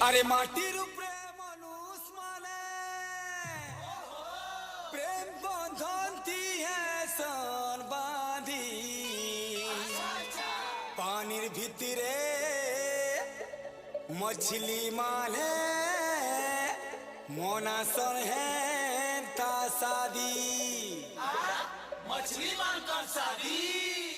আরে মাটির উপরে মানুষ মানে প্রেম বন্ধন দিয়ে সন বাঁধি পানির ভিতরে मछली माने मोना सन है ता शादी मछली मानकर शादी